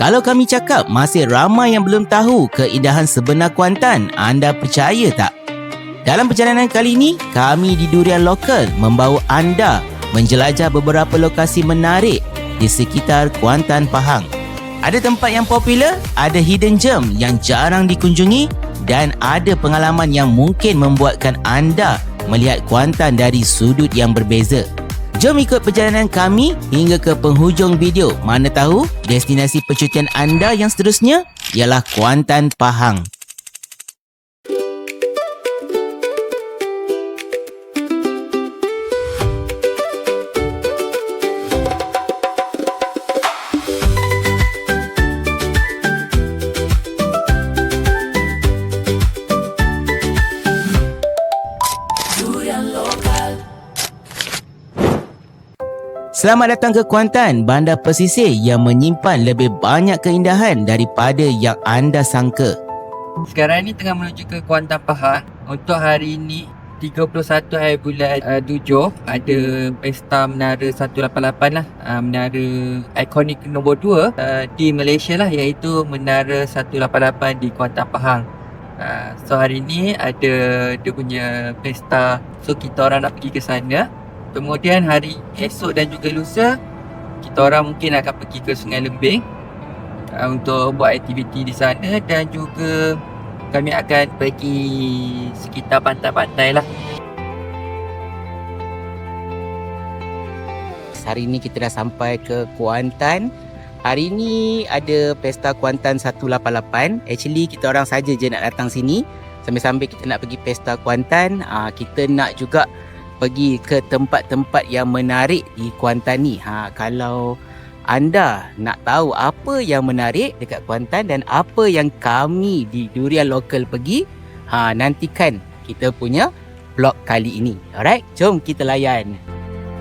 Kalau kami cakap masih ramai yang belum tahu keindahan sebenar Kuantan, anda percaya tak? Dalam perjalanan kali ini, kami di Durian Lokal membawa anda menjelajah beberapa lokasi menarik di sekitar Kuantan, Pahang. Ada tempat yang popular, ada hidden gem yang jarang dikunjungi dan ada pengalaman yang mungkin membuatkan anda melihat Kuantan dari sudut yang berbeza. Jom ikut perjalanan kami hingga ke penghujung video. Mana tahu destinasi percutian anda yang seterusnya ialah Kuantan, Pahang. Selamat datang ke Kuantan, bandar pesisir yang menyimpan lebih banyak keindahan daripada yang anda sangka. Sekarang ni tengah menuju ke Kuantan, Pahang. Untuk hari ini 31 hari bulan 7 ada pesta Menara 188 lah, menara ikonik nombor 2 di Malaysia lah, iaitu Menara 188 di Kuantan, Pahang. So hari ni ada dia punya pesta, so kita orang nak pergi ke sana. Kemudian hari esok dan juga lusa kita orang mungkin akan pergi ke Sungai Lembing untuk buat aktiviti di sana, dan juga kami akan pergi sekitar pantai-pantai lah. Hari ini kita dah sampai ke Kuantan. Hari ini ada pesta Kuantan 188. Actually kita orang saja je nak datang sini. Sambil-sambil kita nak pergi pesta Kuantan, kita nak juga pergi ke tempat-tempat yang menarik di Kuantan ni. Kalau anda nak tahu apa yang menarik dekat Kuantan dan apa yang kami di Durian Lokal pergi, nantikan kita punya vlog kali ini. Alright, jom kita layan.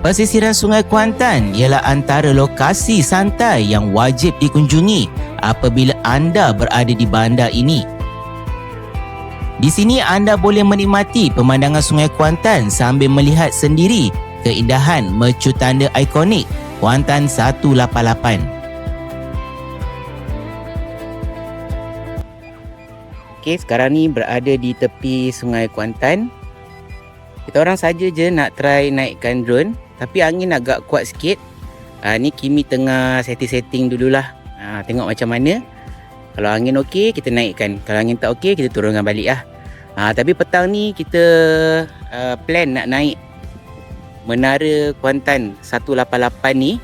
Pesisiran Sungai Kuantan ialah antara lokasi santai yang wajib dikunjungi apabila anda berada di bandar ini. Di sini anda boleh menikmati pemandangan Sungai Kuantan sambil melihat sendiri keindahan mercu tanda ikonik Kuantan 188. Okey, sekarang ni berada di tepi Sungai Kuantan. Kita orang saja je nak try naikkan drone, tapi angin agak kuat sikit. Ni Kimi tengah setting-setting dululah. Tengok macam mana. Kalau angin okey, kita naikkan. Kalau angin tak okey, kita turunkan balik lah. Tapi petang ni kita plan nak naik Menara Kuantan 188 ni.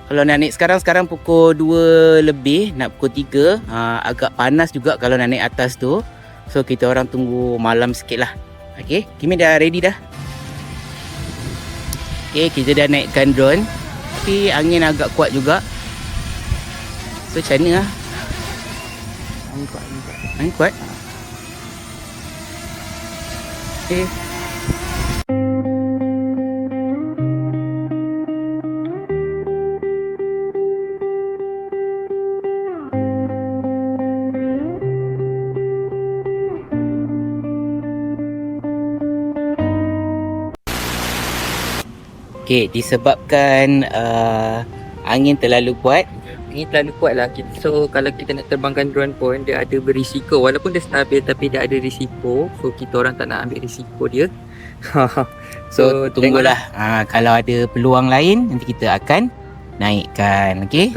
Kalau nak naik sekarang pukul 2 lebih, nak pukul 3. Agak panas juga kalau nak naik atas tu. So kita orang tunggu malam sikit lah. Okay, Kimi dah ready dah. Okay, kita dah naikkan drone, tapi angin agak kuat juga. So macam mana lah. Angin kuat. Okay. Okay, disebabkan angin terlalu kuat. Ini terlalu kuat lah. So kalau kita nak terbangkan drone pun dia ada berisiko. Walaupun dia stabil tapi dia ada risiko. So kita orang tak nak ambil risiko dia. So tunggulah. Kalau ada peluang lain nanti kita akan naikkan. Okay.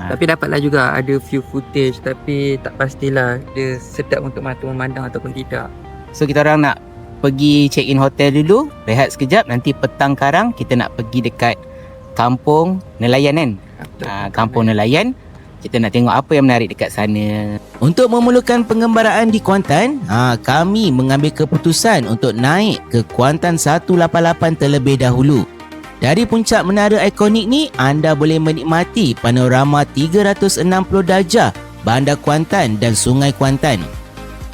Tapi dapatlah juga ada few footage, tapi tak pastilah dia sedap untuk mata memandang ataupun tidak. So kita orang nak pergi check in hotel dulu, rehat sekejap. Nanti petang karang kita nak pergi dekat Kampung Nelayan kan. Kampung Nelayan, kita nak tengok apa yang menarik dekat sana. Untuk memulakan pengembaraan di Kuantan, kami mengambil keputusan untuk naik ke Kuantan 188 terlebih dahulu. Dari puncak menara ikonik ni, anda boleh menikmati panorama 360 darjah Bandar Kuantan dan Sungai Kuantan.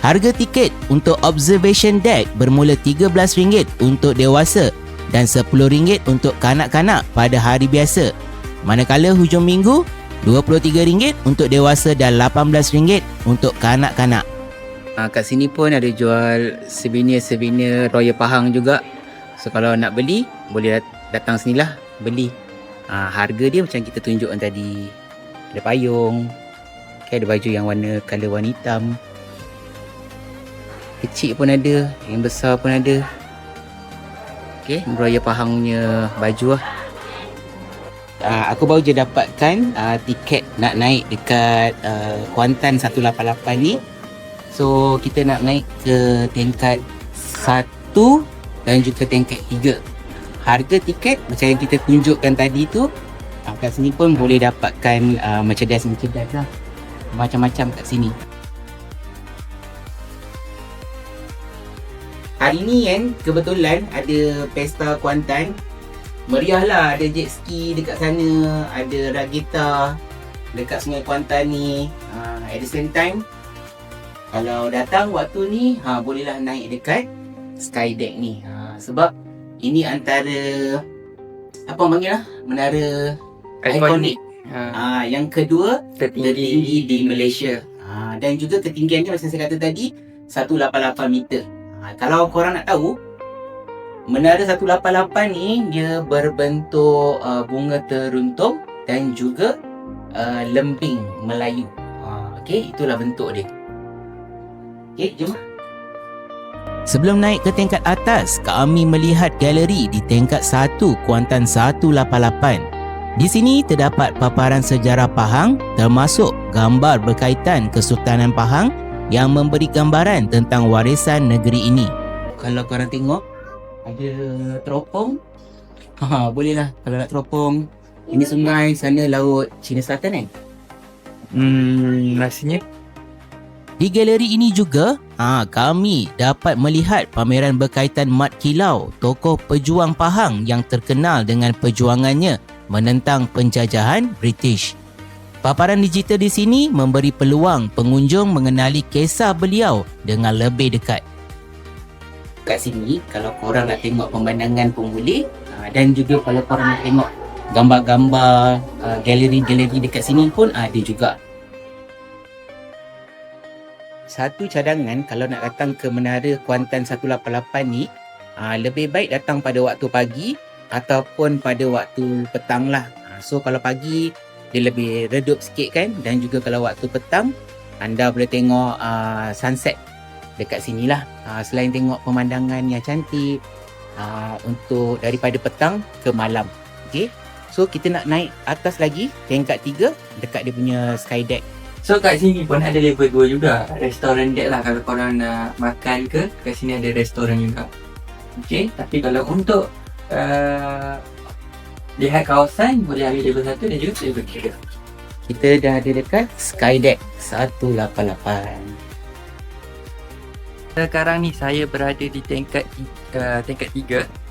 Harga tiket untuk observation deck bermula RM13 untuk dewasa dan RM10 untuk kanak-kanak pada hari biasa. Manakala hujung minggu, RM23 untuk dewasa dan RM18 untuk kanak-kanak. Kat sini pun ada jual souvenir Royal Pahang juga. So kalau nak beli, boleh datang sinilah beli. Harga dia macam kita tunjukkan tadi. ada payung. Okay, ada baju yang warna hitam. Kecil pun ada, yang besar pun ada. Okay, Raya Pahangnya baju lah. Aku baru je dapatkan tiket nak naik dekat Kuantan 188 ni. So kita nak naik ke tingkat 1 dan juga tingkat 3. Harga tiket macam yang kita tunjukkan tadi tu, kat sini pun boleh dapatkan merchandise lah. Macam-macam kat sini. Hari ni kan kebetulan ada Pesta Kuantan. Meriah lah, ada jet ski dekat sana, ada ragita dekat Sungai Kuantan ni. At the same time, kalau datang waktu ni, bolehlah naik dekat Skydeck ni. Sebab ini antara, apa panggil lah, menara ikonik. Yang kedua, tertinggi di Malaysia. Dan juga ketinggiannya macam saya kata tadi, 188 meter. Kalau korang nak tahu, Menara 188 ni dia berbentuk bunga teruntung dan juga lembing Melayu. Okey, itulah bentuk dia. Okey, jom. Sebelum naik ke tingkat atas, kami melihat galeri di tingkat 1 Kuantan 188. Di sini terdapat paparan sejarah Pahang termasuk gambar berkaitan Kesultanan Pahang yang memberi gambaran tentang warisan negeri ini. Kalau korang tengok, ada teropong. Bolehlah kalau nak teropong. Ini sungai, sana laut Cina Selatan kan? Rasanya Di galeri ini juga, kami dapat melihat pameran berkaitan Mat Kilau, tokoh pejuang Pahang yang terkenal dengan perjuangannya menentang penjajahan British. Paparan digital di sini memberi peluang pengunjung mengenali kisah beliau dengan lebih dekat. Kat sini, kalau korang nak tengok pemandangan pun boleh. Dan juga kalau korang nak tengok gambar-gambar galeri-galeri dekat sini pun ada juga. Satu cadangan kalau nak datang ke Menara Kuantan 188 ni, lebih baik datang pada waktu pagi ataupun pada waktu petang lah. So kalau pagi dia lebih redup sikit kan, dan juga kalau waktu petang anda boleh tengok sunset dekat sini lah. Selain tengok pemandangan yang cantik untuk daripada petang ke malam. Okay, so kita nak naik atas lagi tingkat 3 dekat dia punya Skydeck. So kat sini pun ada level 2 juga, restoran deck lah. Kalau korang nak makan ke, kat sini ada restoran juga. Okay, tapi kalau untuk lihat kawasan, boleh ambil level 1 dan juga level 3. Kita dah ada dekat Skydeck 188. Sekarang ni saya berada di tingkat 3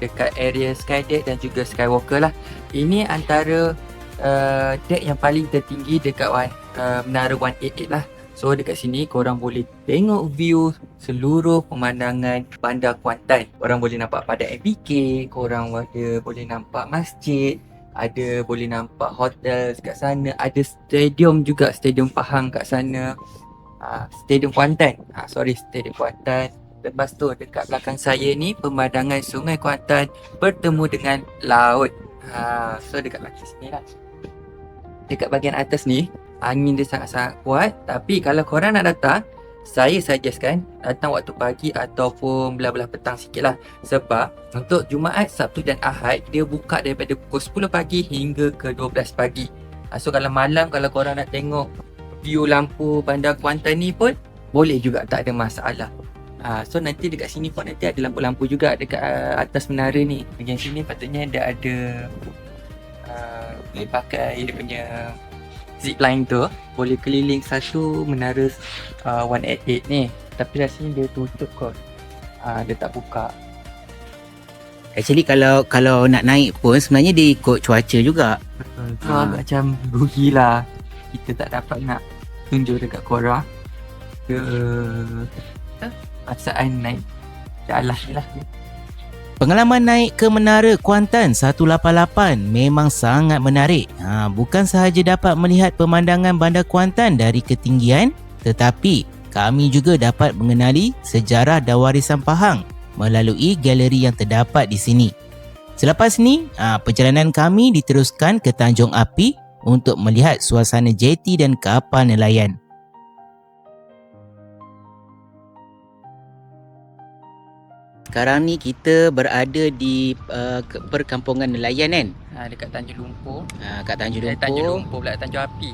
dekat area Skydeck dan juga Skywalker lah. Ini antara deck yang paling tertinggi dekat Menara 188 lah. So dekat sini korang boleh tengok view seluruh pemandangan Bandar Kuantan. Korang boleh nampak padang MBK, korang boleh nampak masjid, boleh nampak hotel kat sana, ada stadium juga, Stadium Pahang kat sana. Stadium Kuantan. Stadium Kuantan. Lepas tu dekat belakang saya ni pemandangan Sungai Kuantan bertemu dengan laut. So dekat belakang sini lah. Dekat bahagian atas ni angin dia sangat-sangat kuat, tapi kalau korang nak datang, saya suggestkan datang waktu pagi ataupun belah-belah petang sikit lah. Sebab untuk Jumaat, Sabtu dan Ahad dia buka daripada pukul 10 pagi hingga ke 12 pagi. So kalau malam, kalau korang nak tengok view lampu Bandar Kuantan ni pun boleh juga, tak ada masalah. So nanti dekat sini pun nanti ada lampu-lampu juga dekat atas menara ni. Bahagian sini patutnya dia ada boleh pakai dia punya zipline tu, boleh keliling satu menara 188 ni. Tapi rasanya dia tutup kot. Dia tak buka. Actually kalau nak naik pun sebenarnya dia ikut cuaca juga. So macam rugilah kita tak dapat nak tunjuk dekat korang ke perasaan naik jalan ni lah. Pengalaman naik ke Menara Kuantan 188 memang sangat menarik. Bukan sahaja dapat melihat pemandangan Bandar Kuantan dari ketinggian, tetapi kami juga dapat mengenali sejarah dan warisan Pahang melalui galeri yang terdapat di sini. Selepas ni, perjalanan kami diteruskan ke Tanjung Api untuk melihat suasana jeti dan kapal nelayan. Sekarang ni kita berada di perkampungan nelayan kan? Dekat Tanjung Lumpur. Kat Tanjung Lumpur. Tanjung Lumpur pula, Tanjung Api.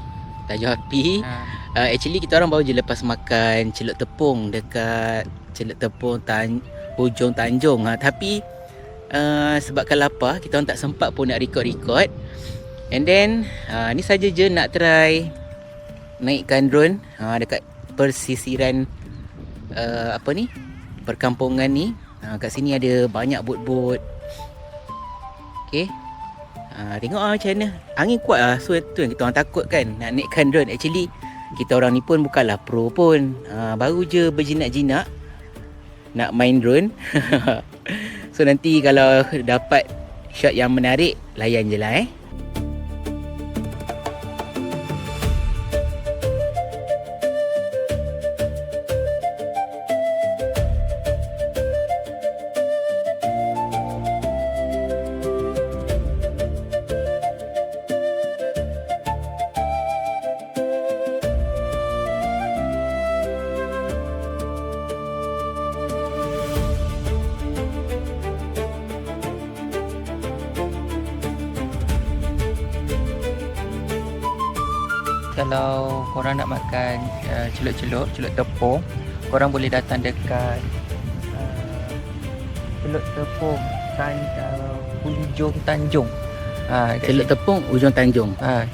Tanjung Api. Actually kita orang baru je lepas makan celup tepung dekat celup tepung hujung Tanjung. Tapi sebabkan lapar, kita orang tak sempat pun nak record. And then ni saja je nak try naikkan drone dekat persisiran perkampungan ni. Kat sini ada banyak bot-bot. Okay. Tengok macam mana. Angin kuat so tu yang kita orang takut kan nak naikkan drone. Actually kita orang ni pun bukanlah pro pun. Baru je berjinak-jinak nak main drone. So nanti kalau dapat shot yang menarik, layan je lah Kalau korang nak makan celup tepung, korang boleh datang dekat celup tepung Hujung Tanjung. Celup tepung Hujung Tanjung.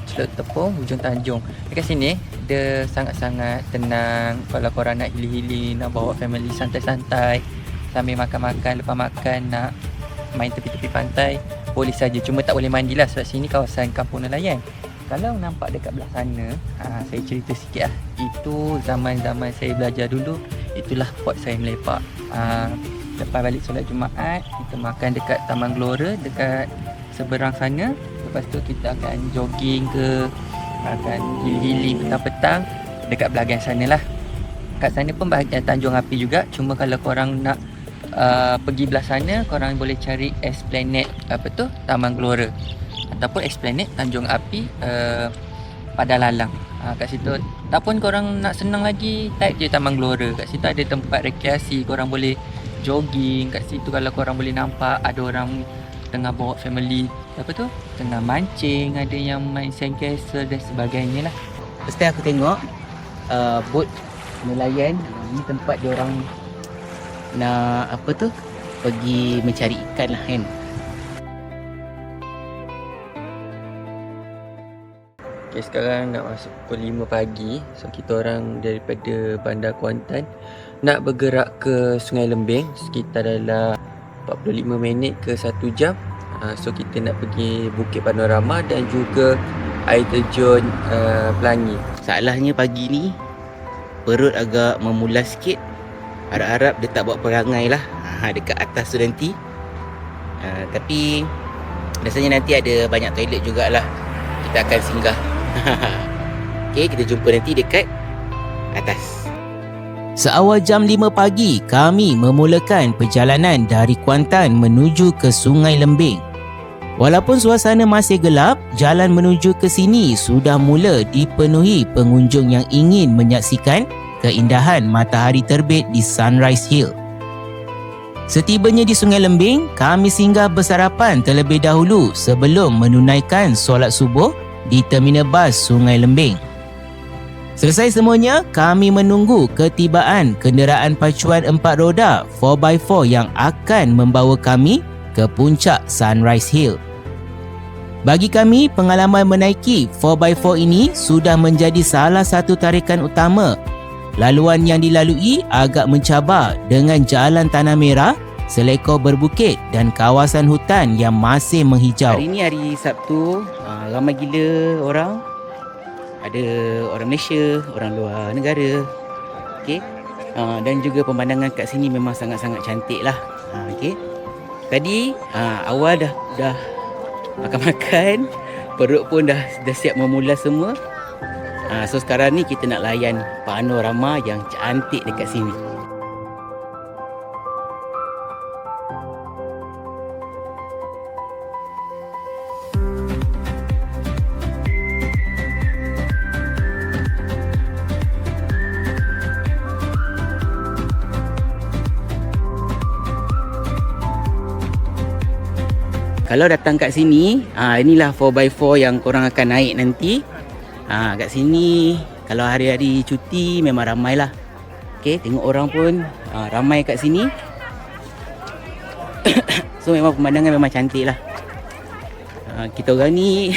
Celup tepung Hujung Tanjung. Dekat sini dia sangat-sangat tenang. Kalau korang nak healing-healing, nak bawa family santai-santai sambil makan-makan, lepas makan nak main tepi-tepi pantai, boleh saja. Cuma tak boleh mandi lah sebab sini kawasan kampung nelayan. Kalau nampak dekat belah sana, saya cerita sikit lah. Itu zaman-zaman saya belajar dulu, itulah spot saya melepak. Lepas balik solat Jumaat, kita makan dekat Taman Gelora, dekat seberang sana. Lepas tu kita akan jogging ke, akan healing petang-petang dekat belakang sana lah. Kat sana pun bahagian Tanjung Api juga. Cuma kalau korang nak pergi belah sana, korang boleh cari Esplanade Taman Gelora, ataupun Esplanade Tanjung Api Padar Lalang. Kat situ. Ataupun korang nak senang lagi, type je Taman Gelora. Kat situ ada tempat rekreasi, korang boleh jogging. Kat situ kalau korang boleh nampak ada orang tengah bawa family tengah mancing, ada yang main sandcastle dan sebagainya lah. Lepas tu aku tengok bot nelayan. Ni tempat dia orang nak pergi mencari ikan lah kan. Okay, sekarang nak masuk pukul 5 pagi. So kita orang daripada Bandar Kuantan nak bergerak ke Sungai Lembing sekitar dalam 45 minit ke 1 jam. So kita nak pergi Bukit Panorama dan juga air terjun Pelangi. Salahnya pagi ni perut agak memulas sikit. Harap-harap dia tak buat perangai lah dekat atas tu nanti. Tapi rasanya nanti ada banyak toilet jugalah. Kita akan singgah. Okay, kita jumpa nanti dekat atas. Seawal jam 5 pagi, kami memulakan perjalanan dari Kuantan menuju ke Sungai Lembing. Walaupun suasana masih gelap, jalan menuju ke sini sudah mula dipenuhi pengunjung yang ingin menyaksikan keindahan matahari terbit di Sunrise Hill. Setibanya di Sungai Lembing, kami singgah bersarapan terlebih dahulu sebelum menunaikan solat subuh di terminal bas Sungai Lembing. Selesai semuanya, kami menunggu ketibaan kenderaan pacuan 4 roda 4x4 yang akan membawa kami ke puncak Sunrise Hill. Bagi kami, pengalaman menaiki 4x4 ini sudah menjadi salah satu tarikan utama. Laluan yang dilalui agak mencabar dengan jalan tanah merah, selekor berbukit dan kawasan hutan yang masih menghijau. Hari ni hari Sabtu, ramai gila orang. Ada orang Malaysia, orang luar negara. Okey. Dan juga pemandangan kat sini memang sangat-sangat cantik lah. Okey. Tadi awal dah makan-makan, perut pun dah siap memulas semua. So sekarang ni kita nak layan panorama yang cantik dekat sini. kalau datang kat sini, inilah 4x4 yang korang akan naik nanti. Kat sini kalau hari-hari cuti memang ramai lah. Okay, tengok orang pun ramai kat sini. So memang pemandangan memang cantik lah. Kita orang ni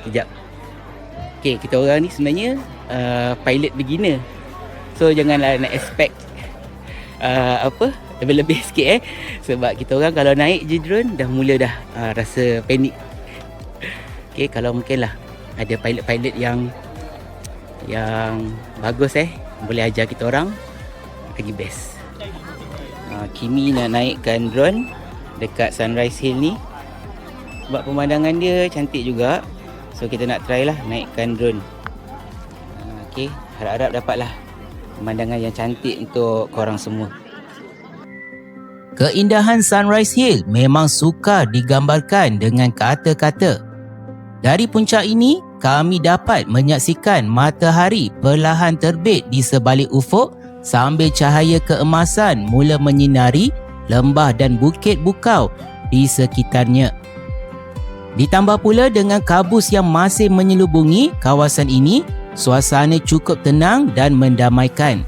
Sekejap. Okay, kita orang ni sebenarnya pilot beginner. So janganlah nak expect lebih-lebih sikit sebab kita orang kalau naik je drone dah mula dah rasa panik. Okay, kalau mungkin lah ada pilot-pilot yang bagus boleh ajar kita orang, lagi best. Kimi nak naikkan drone dekat Sunrise Hill ni sebab pemandangan dia cantik juga. So kita nak try lah naikkan drone. Okay, harap-harap dapatlah pemandangan yang cantik untuk korang semua. Keindahan Sunrise Hill memang sukar digambarkan dengan kata-kata. Dari puncak ini, kami dapat menyaksikan matahari perlahan terbit di sebalik ufuk sambil cahaya keemasan mula menyinari lembah dan bukit bukau di sekitarnya. Ditambah pula dengan kabus yang masih menyelubungi kawasan ini, suasana cukup tenang dan mendamaikan.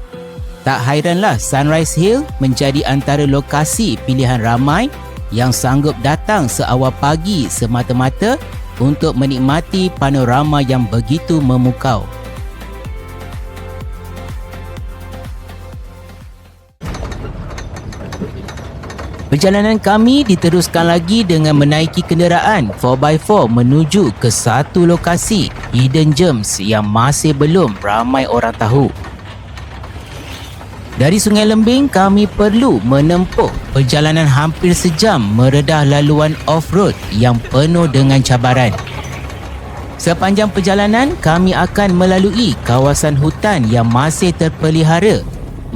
Tak hairanlah Sunrise Hill menjadi antara lokasi pilihan ramai yang sanggup datang seawal pagi semata-mata untuk menikmati panorama yang begitu memukau. Perjalanan kami diteruskan lagi dengan menaiki kenderaan 4x4 menuju ke satu lokasi hidden gems yang masih belum ramai orang tahu. Dari Sungai Lembing, kami perlu menempuh perjalanan hampir sejam meredah laluan off-road yang penuh dengan cabaran. Sepanjang perjalanan, kami akan melalui kawasan hutan yang masih terpelihara,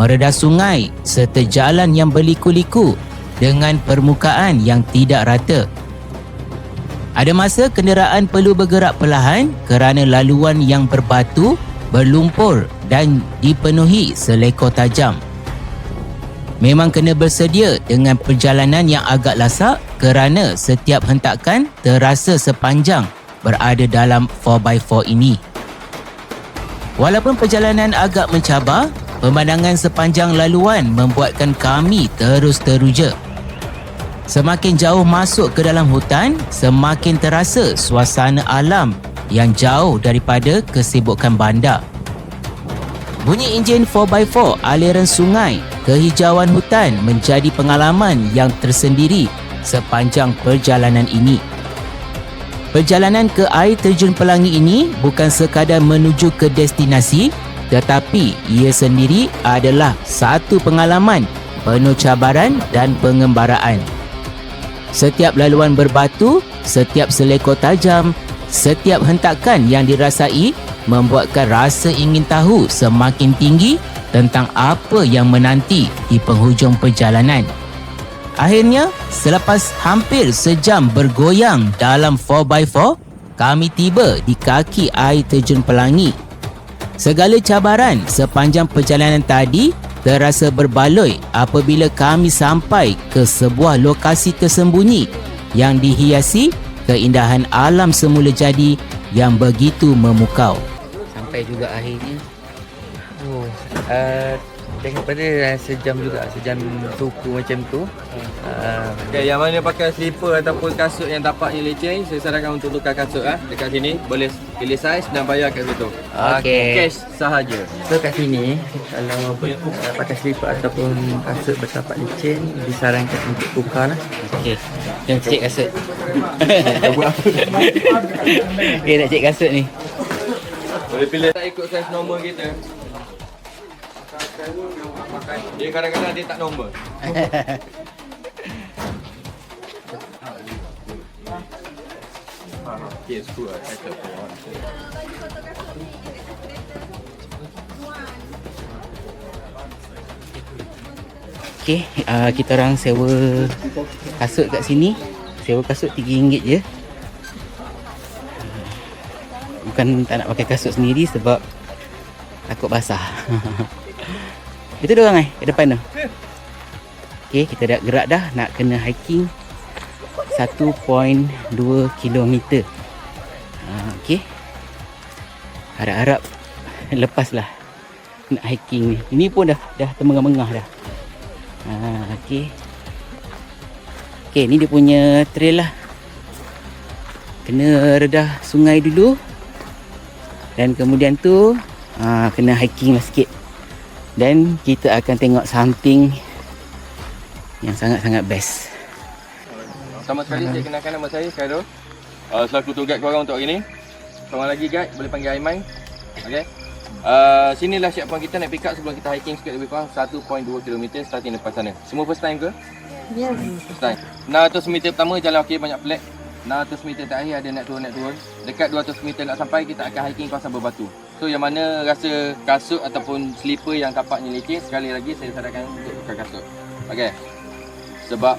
meredah sungai serta jalan yang berliku-liku dengan permukaan yang tidak rata. Ada masa kenderaan perlu bergerak perlahan kerana laluan yang berbatu, berlumpur dan dipenuhi selekor tajam. Memang kena bersedia dengan perjalanan yang agak lasak kerana setiap hentakan terasa sepanjang berada dalam 4x4 ini. Walaupun perjalanan agak mencabar, pemandangan sepanjang laluan membuatkan kami terus teruja. Semakin jauh masuk ke dalam hutan, semakin terasa suasana alam yang jauh daripada kesibukan bandar. Bunyi enjin 4x4, aliran sungai, kehijauan hutan menjadi pengalaman yang tersendiri sepanjang perjalanan ini. Perjalanan ke air terjun Pelangi ini bukan sekadar menuju ke destinasi, tetapi ia sendiri adalah satu pengalaman penuh cabaran dan pengembaraan. Setiap laluan berbatu, setiap selekor tajam, setiap hentakan yang dirasai membuatkan rasa ingin tahu semakin tinggi tentang apa yang menanti di penghujung perjalanan. Akhirnya, selepas hampir sejam bergoyang dalam 4x4, kami tiba di kaki air terjun Pelangi. Segala cabaran sepanjang perjalanan tadi terasa berbaloi apabila kami sampai ke sebuah lokasi tersembunyi yang dihiasi keindahan alam semula jadi yang begitu memukau. Sampai juga akhirnya. Daripada sejam juga, sejam suku macam tu. Okay, yang mana pakai slipper ataupun kasut yang tapaknya leceh, saya sarankan untuk tukar kasut dekat sini. Boleh pilih saiz dan bayar kat situ. Okey. Cash sahaja. So kat sini, kalau pakai slipper ataupun kasut bertapak licin, disarankan untuk tukar lah. Okey. Jom cek kasut. Okey, nak cek kasut ni. Boleh pilih tak ikut saiz normal kita. Dia kadang-kadang dia tak normal. Yes, good. Okey, kita orang sewa kasut kat sini. Sewa kasut RM3 je. Bukan tak nak pakai kasut sendiri sebab takut basah. Itu dia orang ke depan tu. Okey, kita dah gerak dah nak kena hiking 1.2 km. Okey. Harap-harap lepaslah nak hiking ni. Ini pun dah termengah-mengah dah. Okey. Okey, ni dia punya trail lah. Kena redah sungai dulu. Dan kemudian tu kena hiking lah sikit. Dan kita akan tengok something yang sangat-sangat best. Pertama sekali saya kenalkan nama saya Khairul. Selaku tour guide korang untuk hari ni. Seorang lagi guide boleh panggil Aiman. Okey. Sinilah checkpoint kita nak pick up sebelum kita hiking sikit lebih kurang 1.2 km starting depan sana. Semua first time ke? Yes. First time. 600 meter pertama jalan okey, banyak flat. 600 meter terakhir ada naik turun. Dekat 200 meter nak sampai kita akan hiking kawasan berbatu. So yang mana rasa kasut ataupun slipper yang tapaknya leceh, sekali lagi saya sarankan untuk tukar kasut. Okey. Sebab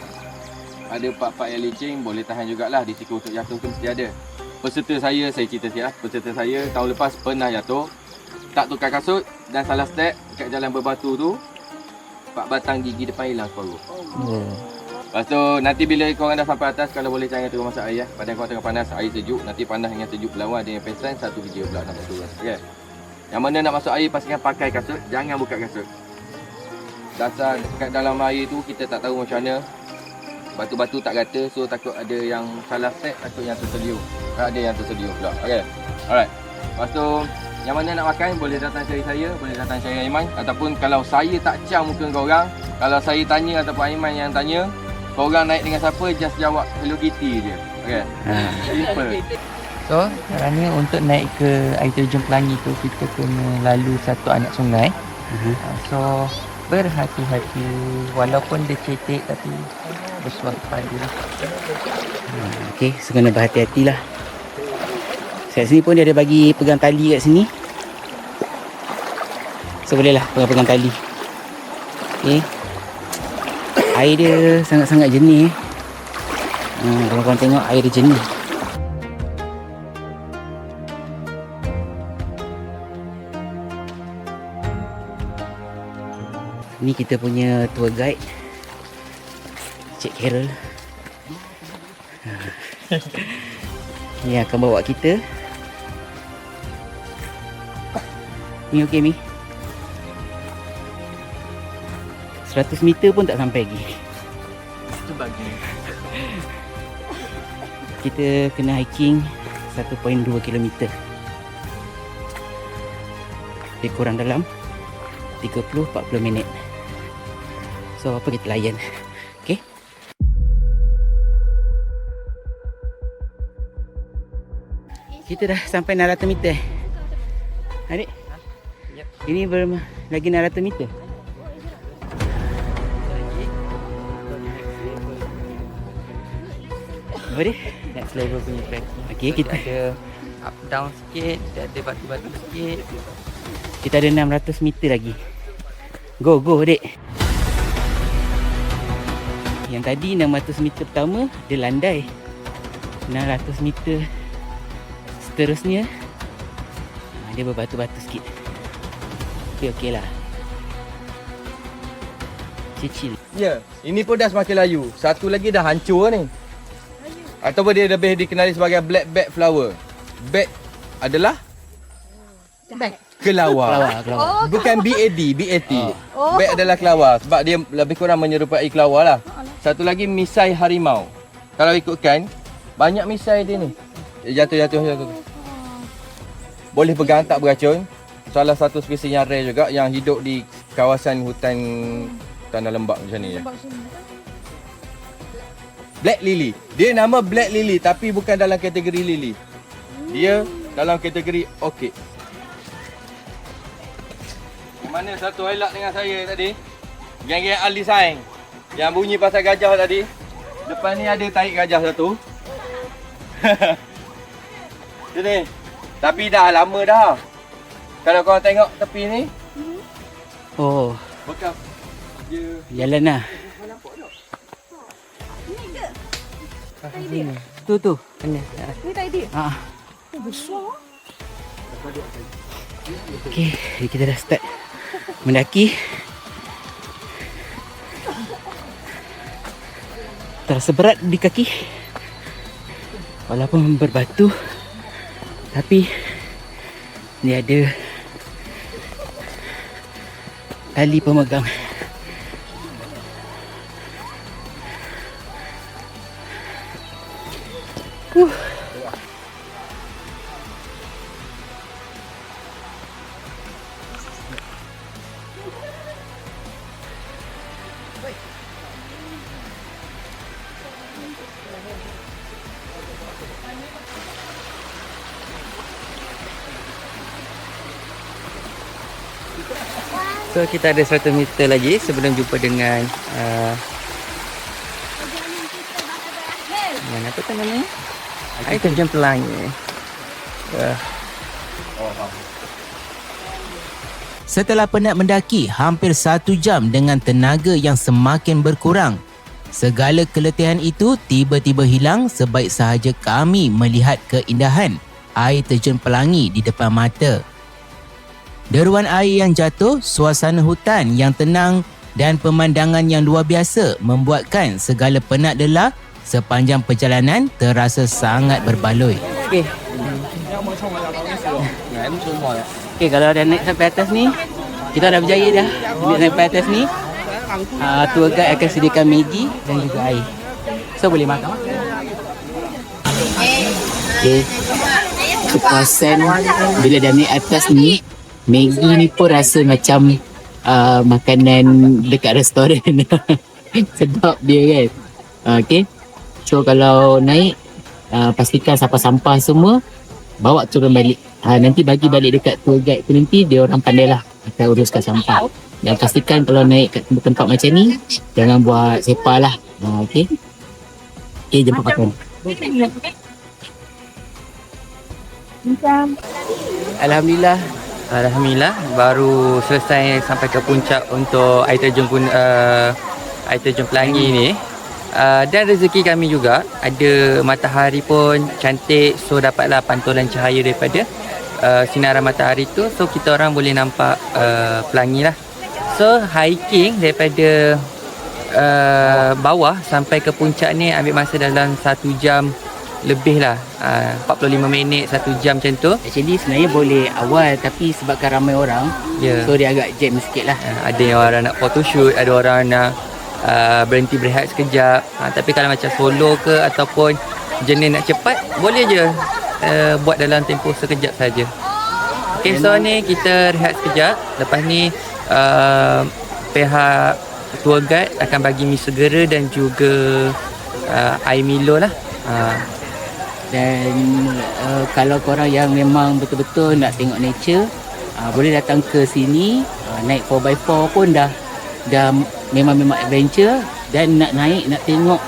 ada part-part yang leceh boleh tahan jugalah, risiko untuk jatuh tu mesti ada. Peserta saya cerita sikit lah. Peserta saya tahun lepas pernah jatuh, tak tukar kasut dan salah step dekat jalan berbatu tu, 4 batang gigi depan hilang separuh. Lepas tu nanti bila korang dah sampai atas, kalau boleh jangan turun masak air. Badan korang tengah panas, air sejuk. Nanti panas dengan sejuk berlawan, ada yang pesan, satu gigi pula nampak turun. Okay. Yang mana nak masuk air pastikan pakai kasut, jangan buka kasut. Dasar dekat dalam air tu kita tak tahu macam mana. Batu-batu tak rata, so takut ada yang salah set, takut yang terseliu. Ada yang terseliu pula. Okay. Alright. Lepas tu yang mana nak makan boleh datang cari saya, boleh datang cari Aiman. Ataupun kalau saya tak cam muka korang, kalau saya tanya ataupun Aiman yang tanya, korang naik dengan siapa, just jawab Hello Kitty je. Okay. Simple. So, caranya untuk naik ke air terjun Pelangi tu, kita kena lalu satu anak sungai. So, berhati-hati. Walaupun dia cetek tapi bersuara padu lah. Okey, so kena berhati-hatilah. Kat sini pun dia ada bagi pegang tali kat sini. So bolehlah pegang tali. Okey. Air dia sangat-sangat jernih. Kalau korang tengok air dia jernih. Ni kita punya tour guide, Cik Carol. Ni akan bawa kita. Ni okey Mi? 100 meter pun tak sampai lagi. Itu bagi. Kita kena hiking 1.2 km. Lebih kurang dalam 30-40 minit. So apa kita layan. Okay. Kita dah sampai 600 meter. Adik? Yep. Ini lagi 600 meter. Apa dia? Next level punya trekking. Okey, So, kita ada up down sikit, dia ada batu-batu sikit. kita ada 600 meter lagi. Go adik. Yang tadi 600 meter pertama dia landai. 600 meter seterusnya dia berbatu-batu sikit. Okey lah. Cicil. Ya, ini pun dah semakin layu. Satu lagi dah hancur ni. Ataupun dia lebih dikenali sebagai black bag flower. Bag adalah kelawar. Kelawar. Bukan BAT. Bag adalah kelawar sebab dia lebih kurang menyerupai kelawar lah. Satu lagi misai harimau. Kalau ikutkan, banyak misai dia ni. Jatuh. Boleh pegang, tak beracun. Salah satu spesies yang rare juga yang hidup di kawasan hutan tanah lembap macam ni. Black lily. Dia nama black lily tapi bukan dalam kategori lily. Dia dalam kategori orchid. Mana satu highlight dengan saya tadi? Geng-geng ahli sains yang bunyi pasal gajah tadi. Depan ni ada tarik gajah satu. Sini. Tapi dah lama dah. Kalau korang tengok tepi ni, Oh, bekas dia jalan lah. Tu. Kena. Ni tak idea. Besar. Okey, kita dah start mendaki. terasa berat di kaki. Walaupun berbatu, tapi ni ada tali pemegang. So kita ada 100 meter lagi sebelum jumpa dengan apa tu namanya? Air terjun Pelangi. Setelah penat mendaki hampir 1 jam dengan tenaga yang semakin berkurang, segala keletihan itu tiba-tiba hilang sebaik sahaja kami melihat keindahan air terjun Pelangi di depan mata. Deruan air yang jatuh, suasana hutan yang tenang dan pemandangan yang luar biasa membuatkan segala penat lelah sepanjang perjalanan terasa sangat berbaloi. Okey, kalau dah naik sampai atas ni, kita dah berjaya dah. Naik sampai atas ni, tour guide akan sediakan Maggi dan juga air. So boleh makan. Okey. Kepuasan bila dah naik atas ni, Maggi ni pun rasa macam makanan dekat restoran. Sedap dia kan. Okey. So kalau naik, pastikan sampah-sampah semua bawa turun balik. Nanti bagi balik dekat tour guide tu, nanti dia orang pandai lah akan uruskan sampah. Dan pastikan kalau naik kat tempat macam ni, jangan buat sepah lah. Okey. Okey, jumpa makan. Alhamdulillah baru selesai sampai ke puncak untuk air terjun Pelangi ni. Dan rezeki kami juga ada matahari pun cantik, so dapatlah pantulan cahaya daripada sinaran matahari tu, so kita orang boleh nampak Pelangi lah. So hiking daripada bawah sampai ke puncak ni ambil masa dalam 1 jam lebih lah, 45 minit 1 jam macam tu. Actually sebenarnya boleh awal, tapi sebabkan ramai orang, so dia agak jam sikit lah. Ada yang orang nak photoshoot, ada orang nak berhenti berehat sekejap. Tapi kalau macam solo ke ataupun jenis nak cepat, boleh je buat dalam tempoh sekejap saja. Okay, so ni kita rehat sekejap. Lepas ni pihak tour guide akan bagi mi segera dan juga air Milo lah. Dan kalau korang yang memang betul-betul nak tengok nature, boleh datang ke sini. Naik 4x4 pun dah memang adventure. Dan nak naik, nak tengok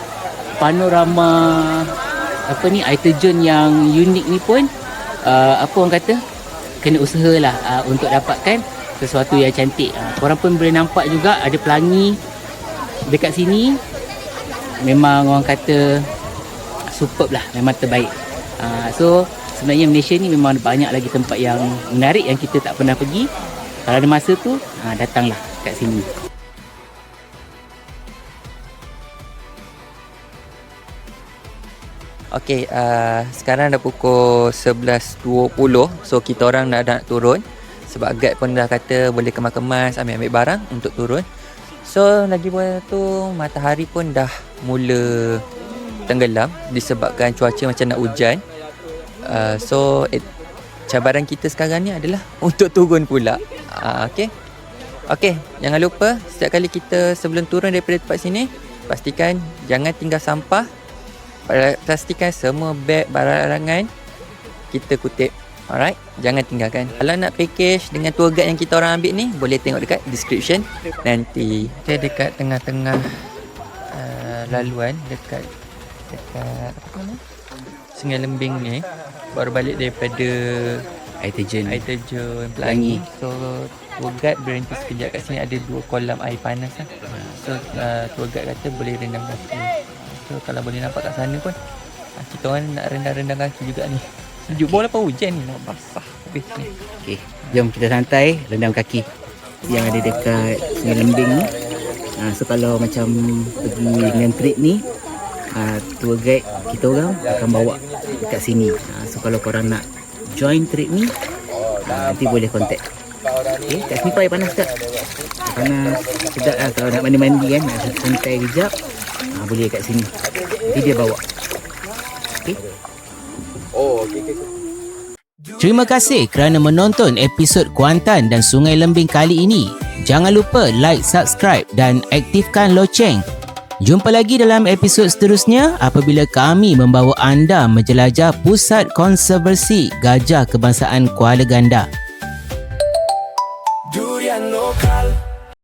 panorama air terjun yang unik ni pun, orang kata kena usahalah untuk dapatkan sesuatu yang cantik. Korang pun boleh nampak juga ada pelangi dekat sini. Memang orang kata superb lah, memang terbaik. So sebenarnya Malaysia ni memang banyak lagi tempat yang menarik yang kita tak pernah pergi. Kalau ada masa tu, datanglah kat sini. Okay, sekarang dah pukul 11.20. So kita orang nak turun sebab guide pun dah kata boleh kemas-kemas, ambil barang untuk turun. So lagi pula tu matahari pun dah mula tenggelam disebabkan cuaca macam nak hujan. So cabaran kita sekarang ni adalah untuk turun pula. Okay, jangan lupa setiap kali kita sebelum turun daripada tempat sini, pastikan jangan tinggal sampah. Pastikan semua beg barangan kita kutip. Alright, jangan tinggalkan. Kalau nak package dengan tour guide yang kita orang ambil ni, boleh tengok dekat description nanti. Saya dekat tengah-tengah laluan dekat apa nama? Sungai Lembing ni, baru balik daripada air terjun Pelangi. So tour guide berhenti sekejap kat sini, ada 2 kolam air panas lah. So tour guide kata boleh rendam kaki. So kalau boleh nampak kat sana pun, kita orang nak rendam-rendam kaki juga ni. Sejuk bola apa hujan ni, nak basah habis ni. Okay, jom kita santai rendam kaki yang ada dekat Sungai Lembing ni. So kalau macam pergi dengan trip ni, tour guide kita orang akan bawa dekat sini. So kalau korang nak join trip ni, nanti boleh contact. Okay, kat sini pun air panas tak? Panas, sedap lah kalau nak mandi-mandi kan, nak santai kejap, boleh kat sini. Nanti dia bawa. Okay. Terima kasih kerana menonton episod Kuantan dan Sungai Lembing kali ini. Jangan lupa like, subscribe dan aktifkan loceng. Jumpa lagi dalam episod seterusnya apabila kami membawa anda menjelajah Pusat Konservasi Gajah Kebangsaan Kuala Gandah.